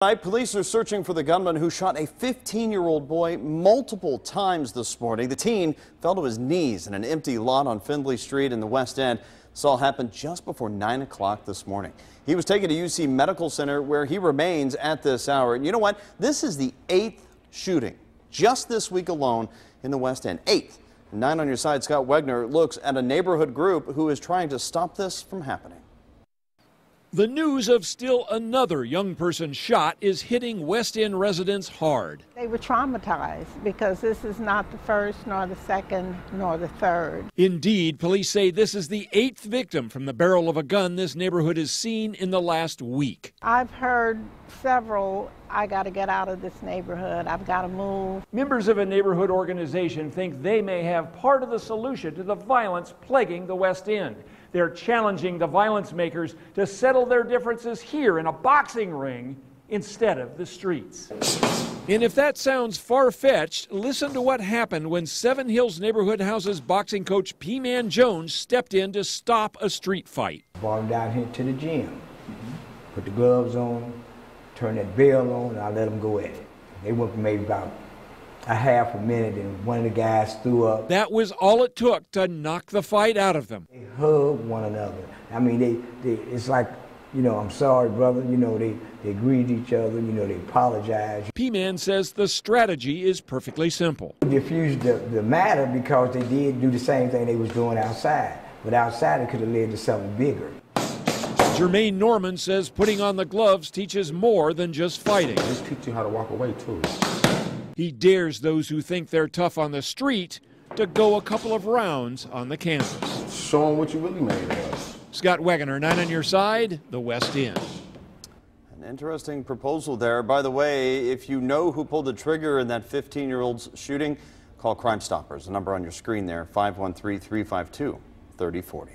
Police are searching for the gunman who shot a 15-year-old boy multiple times this morning. The teen fell to his knees in an empty lot on Findlay Street in the West End. This all happened just before 9 o'clock this morning. He was taken to UC Medical Center where he remains at this hour. And you know what? This is the 8th shooting just this week alone in the West End. 8th. 9 on your side, Scott Wegner looks at a neighborhood group who is trying to stop this from happening. The news of still another young person shot is hitting West End residents hard. They were traumatized because this is not the first, nor the second, nor the third. Indeed, police say this is the 8th victim from the barrel of a gun this neighborhood has seen in the last week. I've heard several, I got to get out of this neighborhood, I've got to move. Members of a neighborhood organization think they may have part of the solution to the violence plaguing the West End. They're challenging the violence makers to settle their differences here in a boxing ring instead of the streets. And if that sounds far-fetched, listen to what happened when Seven Hills Neighborhood House's boxing coach P-Man Jones stepped in to stop a street fight. Brought him down here to the gym, put the gloves on, turned that bell on, and I let them go at it. They went for maybe about a half a minute, and one of the guys threw up. That was all it took to knock the fight out of them. They hugged one another. I mean, it's like, you know, I'm sorry, brother. You know, they greet each other. You know, they apologize. P-Man says the strategy is perfectly simple. Diffused the matter because they did do the same thing they was doing outside. But outside, it could have led to something bigger. Jermaine Norman says putting on the gloves teaches more than just fighting. This teaches you how to walk away, too. He dares those who think they're tough on the street to go a couple of rounds on the canvas. Show them what you really made of. Scott Wegner, 9 on your side, the West End. An interesting proposal there. By the way, if you know who pulled the trigger in that 15-year-old's shooting, call Crime Stoppers. The number on your screen there, 513-352-3040.